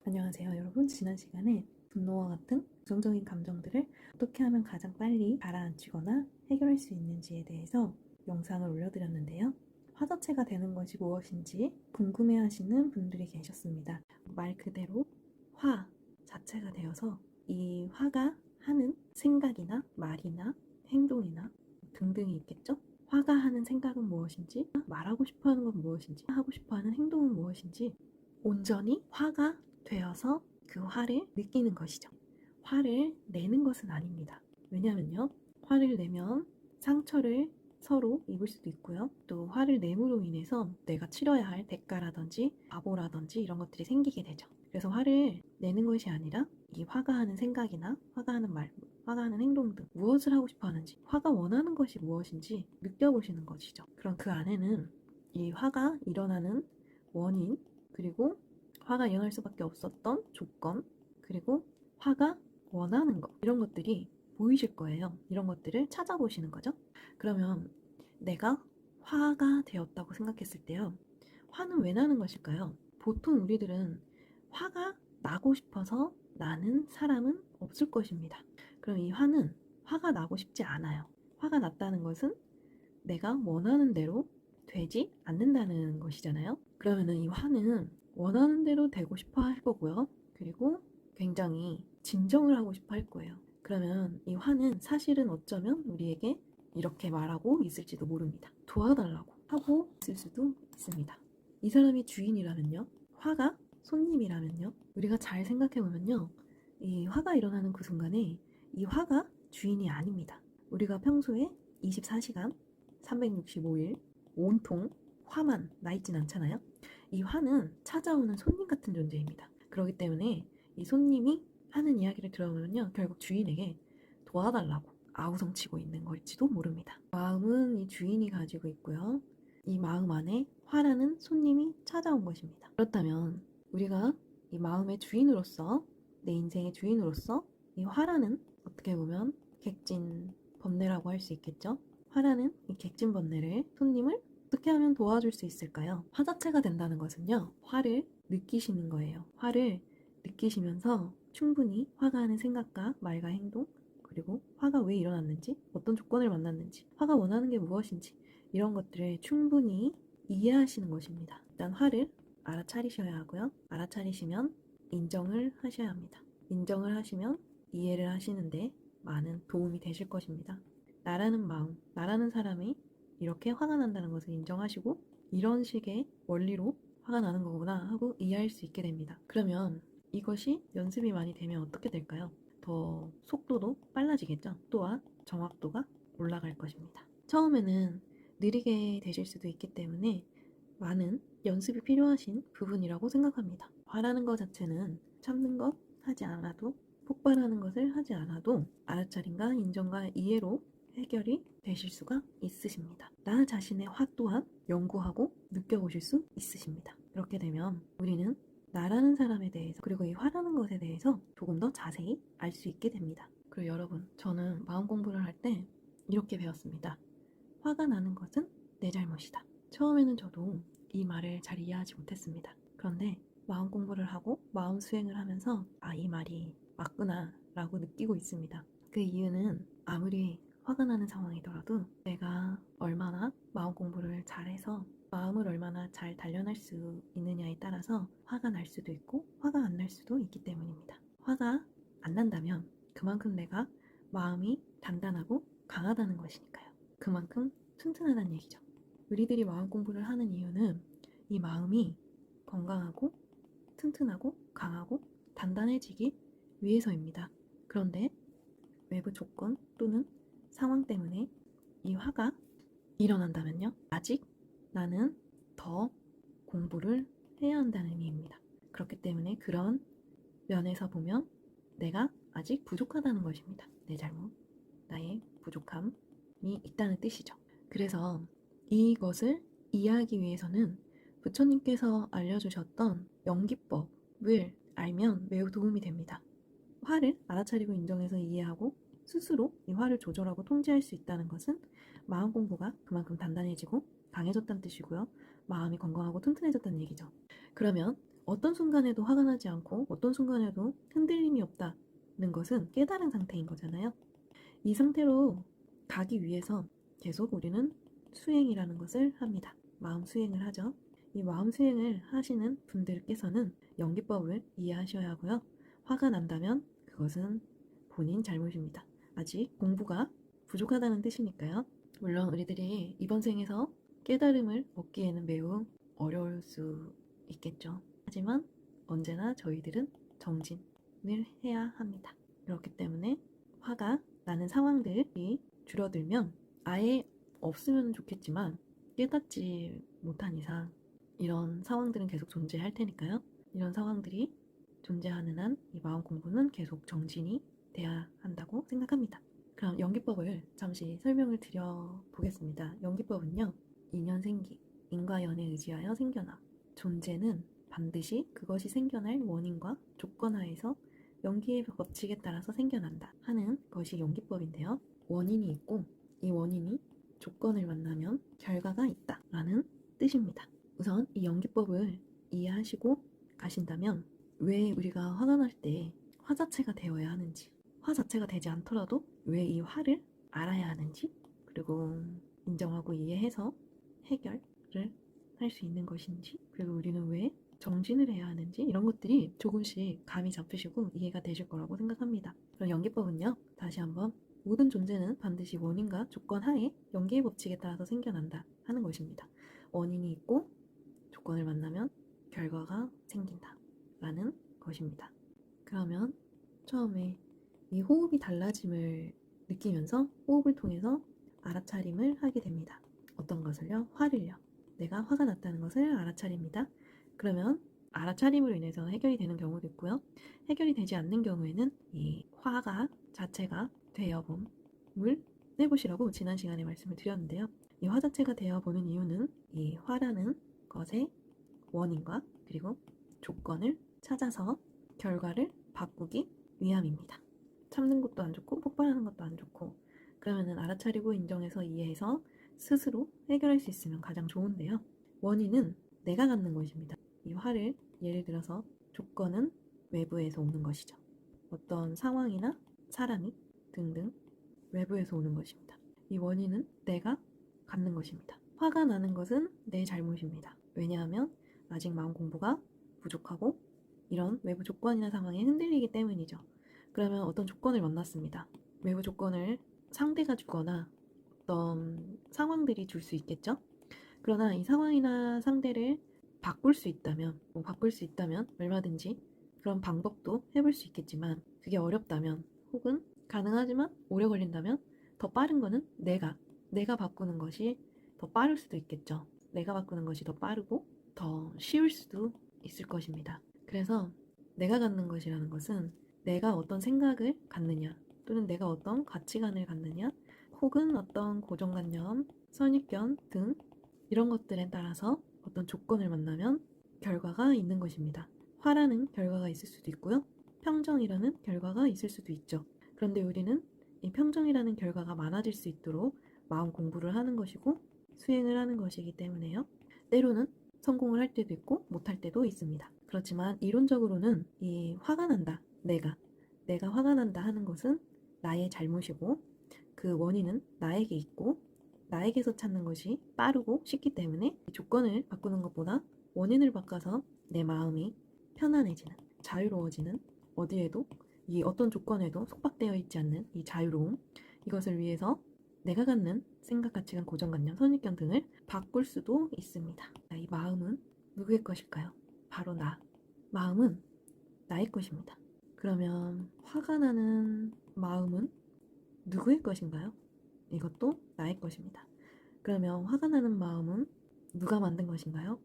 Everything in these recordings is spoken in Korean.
안녕하세요, 여러분. 지난 시간에 분노와 같은 부정적인 감정들을 어떻게 하면 가장 빨리 가라앉히거나 해결할 수 있는지에 대해서 영상을 올려드렸는데요. 화자체가 되는 것이 무엇인지 궁금해하시는 분들이 계셨습니다. 말 그대로 화 자체가 되어서 이 화가 하는 생각이나 말이나 행동이나 등등이 있겠죠? 화가 하는 생각은 무엇인지, 말하고 싶어 하는 건 무엇인지, 하고 싶어 하는 행동은 무엇인지 온전히 화가 되어서 그 화를 느끼는 것이죠. 화를 내는 것은 아닙니다. 왜냐면요, 화를 내면 상처를 서로 입을 수도 있고요. 또 화를 내므로 인해서 내가 치러야 할 대가라든지 바보라든지 이런 것들이 생기게 되죠. 그래서 화를 내는 것이 아니라 이 화가 하는 생각이나 화가 하는 말, 화가 하는 행동 등 무엇을 하고 싶어 하는지, 화가 원하는 것이 무엇인지 느껴보시는 것이죠. 그럼 그 안에는 이 화가 일어나는 원인, 그리고 화가 일어날 수밖에 없었던 조건, 그리고 화가 원하는 것, 이런 것들이 보이실 거예요. 이런 것들을 찾아보시는 거죠. 그러면 내가 화가 되었다고 생각했을 때요, 화는 왜 나는 것일까요? 보통 우리들은 화가 나고 싶어서 나는 사람은 없을 것입니다. 그럼 이 화는 화가 나고 싶지 않아요. 화가 났다는 것은 내가 원하는 대로 되지 않는다는 것이잖아요. 그러면은 이 화는 원하는 대로 되고 싶어 할 거고요. 그리고 굉장히 진정을 하고 싶어 할 거예요. 그러면 이 화는 사실은 어쩌면 우리에게 이렇게 말하고 있을지도 모릅니다. 도와달라고 하고 있을 수도 있습니다. 이 사람이 주인이라면요, 화가 손님이라면요, 우리가 잘 생각해보면요, 이 화가 일어나는 그 순간에 이 화가 주인이 아닙니다. 우리가 평소에 24시간 365일 온통 화만 나 있진 않잖아요. 이 화는 찾아오는 손님 같은 존재입니다. 그렇기 때문에 이 손님이 하는 이야기를 들어보면요, 결국 주인에게 도와달라고 아우성치고 있는 걸지도 모릅니다. 마음은 이 주인이 가지고 있고요, 이 마음 안에 화라는 손님이 찾아온 것입니다. 그렇다면 우리가 이 마음의 주인으로서, 내 인생의 주인으로서 이 화라는 어떻게 보면 객진 번뇌라고 할 수 있겠죠. 화라는 이 객진번뇌를 손님을 어떻게 하면 도와줄 수 있을까요? 화 자체가 된다는 것은요, 화를 느끼시는 거예요. 화를 느끼시면서 충분히 화가 하는 생각과 말과 행동, 그리고 화가 왜 일어났는지, 어떤 조건을 만났는지, 화가 원하는 게 무엇인지, 이런 것들을 충분히 이해하시는 것입니다. 일단 화를 알아차리셔야 하고요. 알아차리시면 인정을 하셔야 합니다. 인정을 하시면 이해를 하시는데 많은 도움이 되실 것입니다. 나라는 마음, 나라는 사람이 이렇게 화가 난다는 것을 인정하시고 이런 식의 원리로 화가 나는 거구나 하고 이해할 수 있게 됩니다. 그러면 이것이 연습이 많이 되면 어떻게 될까요? 더 속도도 빨라지겠죠? 속도와 정확도가 올라갈 것입니다. 처음에는 느리게 되실 수도 있기 때문에 많은 연습이 필요하신 부분이라고 생각합니다. 화라는 것 자체는 참는 것 하지 않아도, 폭발하는 것을 하지 않아도 알아차림과 인정과 이해로 해결이 되실 수가 있으십니다. 나 자신의 화 또한 연구하고 느껴보실 수 있으십니다. 그렇게 되면 우리는 나라는 사람에 대해서, 그리고 이 화라는 것에 대해서 조금 더 자세히 알 수 있게 됩니다. 그리고 여러분, 저는 마음 공부를 할 때 이렇게 배웠습니다. 화가 나는 것은 내 잘못이다. 처음에는 저도 이 말을 잘 이해하지 못했습니다. 그런데 마음 공부를 하고 마음 수행을 하면서 이 말이 맞구나 라고 느끼고 있습니다. 그 이유는 아무리 화가 나는 상황이더라도 내가 얼마나 마음 공부를 잘해서 마음을 얼마나 잘 단련할 수 있느냐에 따라서 화가 날 수도 있고 화가 안 날 수도 있기 때문입니다. 화가 안 난다면 그만큼 내가 마음이 단단하고 강하다는 것이니까요. 그만큼 튼튼하다는 얘기죠. 우리들이 마음 공부를 하는 이유는 이 마음이 건강하고 튼튼하고 강하고 단단해지기 위해서입니다. 그런데 외부 조건 또는 상황 때문에 이 화가 일어난다면요, 아직 나는 더 공부를 해야 한다는 의미입니다. 그렇기 때문에 그런 면에서 보면 내가 아직 부족하다는 것입니다. 내 잘못, 나의 부족함이 있다는 뜻이죠. 그래서 이것을 이해하기 위해서는 부처님께서 알려주셨던 연기법을 알면 매우 도움이 됩니다. 화를 알아차리고 인정해서 이해하고 스스로 이 화를 조절하고 통제할 수 있다는 것은 마음 공부가 그만큼 단단해지고 강해졌다는 뜻이고요. 마음이 건강하고 튼튼해졌다는 얘기죠. 그러면 어떤 순간에도 화가 나지 않고 어떤 순간에도 흔들림이 없다는 것은 깨달은 상태인 거잖아요. 이 상태로 가기 위해서 계속 우리는 수행이라는 것을 합니다. 마음 수행을 하죠. 이 마음 수행을 하시는 분들께서는 연기법을 이해하셔야 하고요. 화가 난다면 그것은 본인 잘못입니다. 아직 공부가 부족하다는 뜻이니까요. 물론 우리들이 이번 생에서 깨달음을 얻기에는 매우 어려울 수 있겠죠. 하지만 언제나 저희들은 정진을 해야 합니다. 그렇기 때문에 화가 나는 상황들이 줄어들면 아예 없으면 좋겠지만 깨닫지 못한 이상 이런 상황들은 계속 존재할 테니까요. 이런 상황들이 존재하는 한 이 마음 공부는 계속 정진이 돼야 한다고 생각합니다. 그럼 연기법을 잠시 설명을 드려보겠습니다. 연기법은요, 인연생기, 인과연에 의지하여 생겨나 존재는 반드시 그것이 생겨날 원인과 조건하에서 연기의 법칙에 따라서 생겨난다 하는 것이 연기법인데요. 원인이 있고 이 원인이 조건을 만나면 결과가 있다 라는 뜻입니다. 우선 이 연기법을 이해하시고 가신다면 왜 우리가 화가 날 때 화 자체가 되어야 하는지, 화 자체가 되지 않더라도 왜 이 화를 알아야 하는지, 그리고 인정하고 이해해서 해결을 할 수 있는 것인지, 그리고 우리는 왜 정진을 해야 하는지, 이런 것들이 조금씩 감이 잡히시고 이해가 되실 거라고 생각합니다. 그럼 연기법은요, 다시 한번 모든 존재는 반드시 원인과 조건 하에 연기의 법칙에 따라서 생겨난다 하는 것입니다. 원인이 있고 조건을 만나면 결과가 생긴다 라는 것입니다. 그러면 처음에 이 호흡이 달라짐을 느끼면서 호흡을 통해서 알아차림을 하게 됩니다. 어떤 것을요? 화를요. 내가 화가 났다는 것을 알아차립니다. 그러면 알아차림으로 인해서 해결이 되는 경우도 있고요. 해결이 되지 않는 경우에는 이 화가 자체가 되어봄을 해보시라고 지난 시간에 말씀을 드렸는데요. 이 화 자체가 되어보는 이유는 이 화라는 것의 원인과 그리고 조건을 찾아서 결과를 바꾸기 위함입니다. 참는 것도 안 좋고 폭발하는 것도 안 좋고, 그러면은 알아차리고 인정해서 이해해서 스스로 해결할 수 있으면 가장 좋은데요. 원인은 내가 갖는 것입니다. 이 화를 예를 들어서 조건은 외부에서 오는 것이죠. 어떤 상황이나 사람이 등등 외부에서 오는 것입니다. 이 원인은 내가 갖는 것입니다. 화가 나는 것은 내 잘못입니다. 왜냐하면 아직 마음 공부가 부족하고 이런 외부 조건이나 상황에 흔들리기 때문이죠. 그러면 어떤 조건을 만났습니다. 외부 조건을 상대가 주거나 어떤 상황들이 줄 수 있겠죠. 그러나 이 상황이나 상대를 바꿀 수 있다면 얼마든지 그런 방법도 해볼 수 있겠지만, 그게 어렵다면 혹은 가능하지만 오래 걸린다면 더 빠른 거는 내가 바꾸는 것이 더 빠를 수도 있겠죠. 내가 바꾸는 것이 더 빠르고 더 쉬울 수도 있을 것입니다. 그래서 내가 갖는 것이라는 것은 내가 어떤 생각을 갖느냐, 또는 내가 어떤 가치관을 갖느냐, 혹은 어떤 고정관념, 선입견 등 이런 것들에 따라서 어떤 조건을 만나면 결과가 있는 것입니다. 화라는 결과가 있을 수도 있고요. 평정이라는 결과가 있을 수도 있죠. 그런데 우리는 이 평정이라는 결과가 많아질 수 있도록 마음 공부를 하는 것이고 수행을 하는 것이기 때문에요. 때로는 성공을 할 때도 있고 못할 때도 있습니다. 그렇지만 이론적으로는 이 화가 난다, 내가 화가 난다 하는 것은 나의 잘못이고 그 원인은 나에게 있고 나에게서 찾는 것이 빠르고 쉽기 때문에 조건을 바꾸는 것보다 원인을 바꿔서 내 마음이 편안해지는, 자유로워지는, 어디에도 이 어떤 조건에도 속박되어 있지 않는 이 자유로움, 이것을 위해서 내가 갖는 생각, 가치관, 고정관념, 선입견 등을 바꿀 수도 있습니다. 이 마음은 누구의 것일까요? 바로 마음은 나의 것입니다. 그러면 화가 나는 마음은 누구의 것인가요? 이것도 나의 것입니다. 그러면 화가 나는 마음은 누가 만든 것인가요?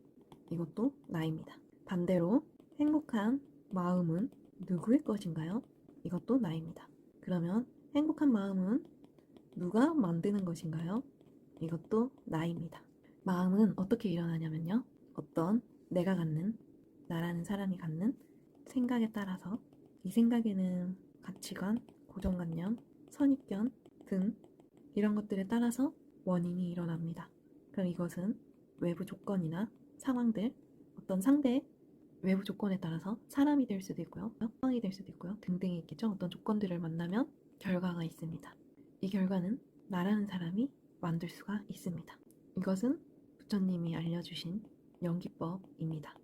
이것도 나입니다. 반대로 행복한 마음은 누구의 것인가요? 이것도 나입니다. 그러면 행복한 마음은 누가 만드는 것인가요? 이것도 나입니다. 마음은 어떻게 일어나냐면요. 어떤 내가 갖는, 나라는 사람이 갖는 생각에 따라서 이 생각에는 가치관, 고정관념, 선입견 등 이런 것들에 따라서 원인이 일어납니다. 그럼 이것은 외부 조건이나 상황들, 어떤 상대 외부 조건에 따라서 사람이 될 수도 있고요, 상황이 될 수도 있고요, 등등이 있겠죠. 어떤 조건들을 만나면 결과가 있습니다. 이 결과는 나라는 사람이 만들 수가 있습니다. 이것은 부처님이 알려주신 연기법입니다.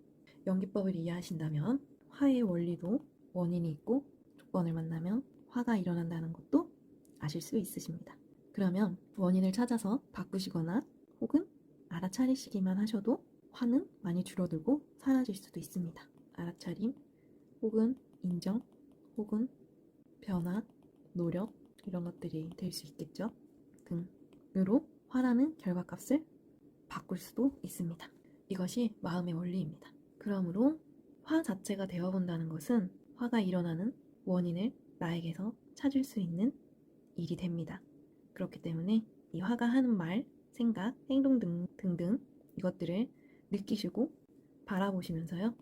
연기법을 이해하신다면 화의 원리도 원인이 있고 조건을 만나면 화가 일어난다는 것도 아실 수 있으십니다. 그러면 원인을 찾아서 바꾸시거나 혹은 알아차리시기만 하셔도 화는 많이 줄어들고 사라질 수도 있습니다. 알아차림 혹은 인정 혹은 변화, 노력 이런 것들이 될 수 있겠죠. 등으로 화라는 결과값을 바꿀 수도 있습니다. 이것이 마음의 원리입니다. 그러므로 화 자체가 되어본다는 것은 화가 일어나는 원인을 나에게서 찾을 수 있는 일이 됩니다. 그렇기 때문에 이 화가 하는 말, 생각, 행동 등등 이것들을 느끼시고 바라보시면서요.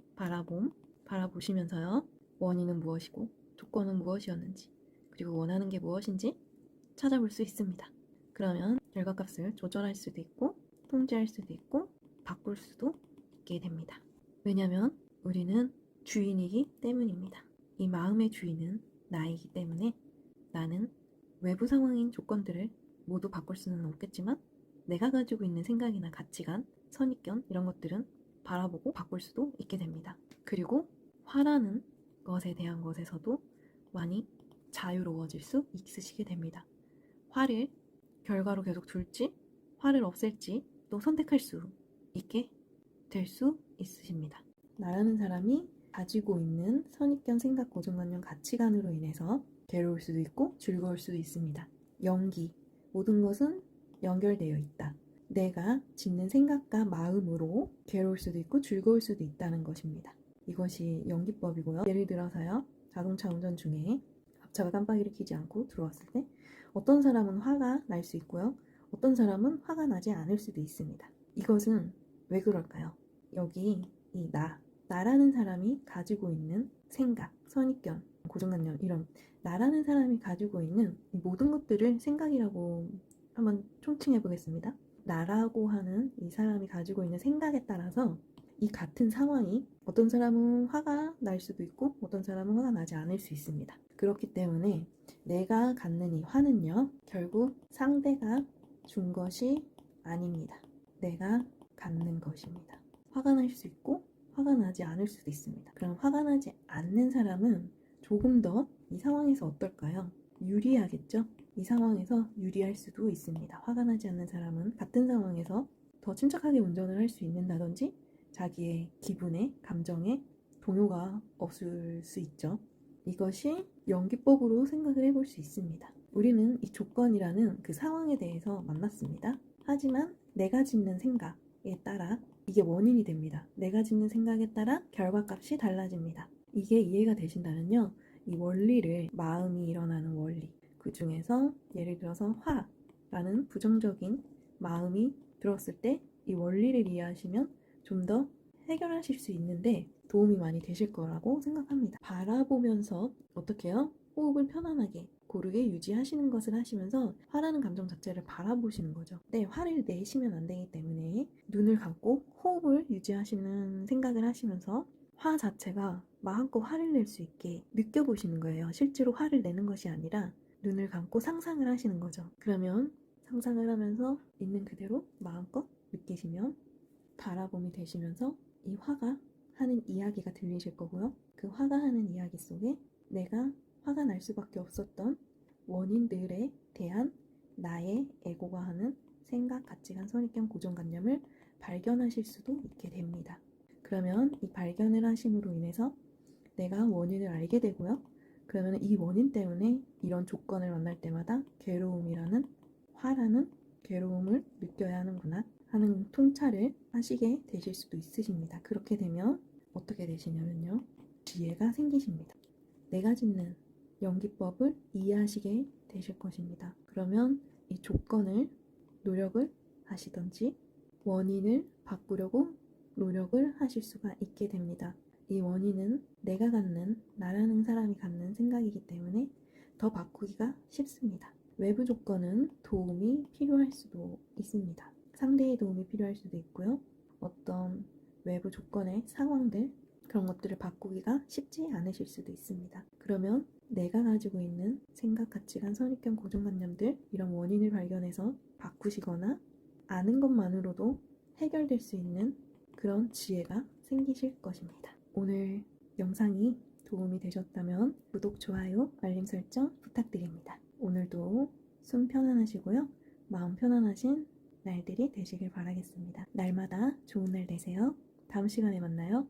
원인은 무엇이고 조건은 무엇이었는지 그리고 원하는 게 무엇인지 찾아볼 수 있습니다. 그러면 결과값을 조절할 수도 있고 통제할 수도 있고 바꿀 수도 있게 됩니다. 왜냐하면 우리는 주인이기 때문입니다. 이 마음의 주인은 나이기 때문에 나는 외부 상황인 조건들을 모두 바꿀 수는 없겠지만 내가 가지고 있는 생각이나 가치관, 선입견 이런 것들은 바라보고 바꿀 수도 있게 됩니다. 그리고 화라는 것에 대한 것에서도 많이 자유로워질 수 있으시게 됩니다. 화를 결과로 계속 둘지 화를 없앨지 또 선택할 수 있게 될 수 있으십니다. 나라는 사람이 가지고 있는 선입견, 생각, 고정관념, 가치관으로 인해서 괴로울 수도 있고 즐거울 수도 있습니다. 연기, 모든 것은 연결되어 있다. 내가 짓는 생각과 마음으로 괴로울 수도 있고 즐거울 수도 있다는 것입니다. 이것이 연기법이고요. 예를 들어서요. 자동차 운전 중에 앞차가 깜빡이를 켜지 않고 들어왔을 때 어떤 사람은 화가 날 수 있고요. 어떤 사람은 화가 나지 않을 수도 있습니다. 이것은 왜 그럴까요? 여기 이 나라는 사람이 가지고 있는 생각, 선입견, 고정관념 이런 나라는 사람이 가지고 있는 이 모든 것들을 생각이라고 한번 총칭해 보겠습니다. 나라고 하는 이 사람이 가지고 있는 생각에 따라서 이 같은 상황이 어떤 사람은 화가 날 수도 있고 어떤 사람은 화가 나지 않을 수 있습니다. 그렇기 때문에 내가 갖는 이 화는요, 결국 상대가 준 것이 아닙니다. 내가 갖는 것입니다. 화가 날 수 있고 화가 나지 않을 수도 있습니다. 그럼 화가 나지 않는 사람은 조금 더 이 상황에서 어떨까요? 유리하겠죠? 이 상황에서 유리할 수도 있습니다. 화가 나지 않는 사람은 같은 상황에서 더 침착하게 운전을 할 수 있는다든지 자기의 기분에, 감정에 동요가 없을 수 있죠. 이것이 연기법으로 생각을 해볼 수 있습니다. 우리는 이 조건이라는 그 상황에 대해서 만났습니다. 하지만 내가 짓는 생각에 따라 이게 원인이 됩니다. 내가 짓는 생각에 따라 결과값이 달라집니다. 이게 이해가 되신다면요. 이 원리를, 마음이 일어나는 원리, 그 중에서 예를 들어서 화라는 부정적인 마음이 들었을 때 이 원리를 이해하시면 좀 더 해결하실 수 있는데 도움이 많이 되실 거라고 생각합니다. 바라보면서 어떻게 해요? 호흡을 편안하게 고르게 유지하시는 것을 하시면서 화라는 감정 자체를 바라보시는 거죠. 네, 화를 내시면 안 되기 때문에 눈을 감고 호흡을 유지하시는 생각을 하시면서 화 자체가 마음껏 화를 낼 수 있게 느껴보시는 거예요. 실제로 화를 내는 것이 아니라 눈을 감고 상상을 하시는 거죠. 그러면 상상을 하면서 있는 그대로 마음껏 느끼시면 바라봄이 되시면서 이 화가 하는 이야기가 들리실 거고요. 그 화가 하는 이야기 속에 내가 화가 날 수밖에 없었던 원인들에 대한 나의 에고가 하는 생각, 가치관, 선입견, 고정관념을 발견하실 수도 있게 됩니다. 그러면 이 발견을 하심으로 인해서 내가 원인을 알게 되고요. 그러면 이 원인 때문에 이런 조건을 만날 때마다 괴로움이라는 화라는 괴로움을 느껴야 하는구나 하는 통찰을 하시게 되실 수도 있으십니다. 그렇게 되면 어떻게 되시냐면요. 지혜가 생기십니다. 내가 짓는 연기법을 이해하시게 되실 것입니다. 그러면 이 조건을 노력을 하시던지 원인을 바꾸려고 노력을 하실 수가 있게 됩니다. 이 원인은 내가 갖는, 나라는 사람이 갖는 생각이기 때문에 더 바꾸기가 쉽습니다. 외부 조건은 도움이 필요할 수도 있습니다. 상대의 도움이 필요할 수도 있고요. 어떤 외부 조건의 상황들, 그런 것들을 바꾸기가 쉽지 않으실 수도 있습니다. 그러면 내가 가지고 있는 생각, 가치관, 선입견, 고정관념들 이런 원인을 발견해서 바꾸시거나 아는 것만으로도 해결될 수 있는 그런 지혜가 생기실 것입니다. 오늘 영상이 도움이 되셨다면 구독, 좋아요, 알림 설정 부탁드립니다. 오늘도 숨 편안하시고요. 마음 편안하신 날들이 되시길 바라겠습니다. 날마다 좋은 날 되세요. 다음 시간에 만나요.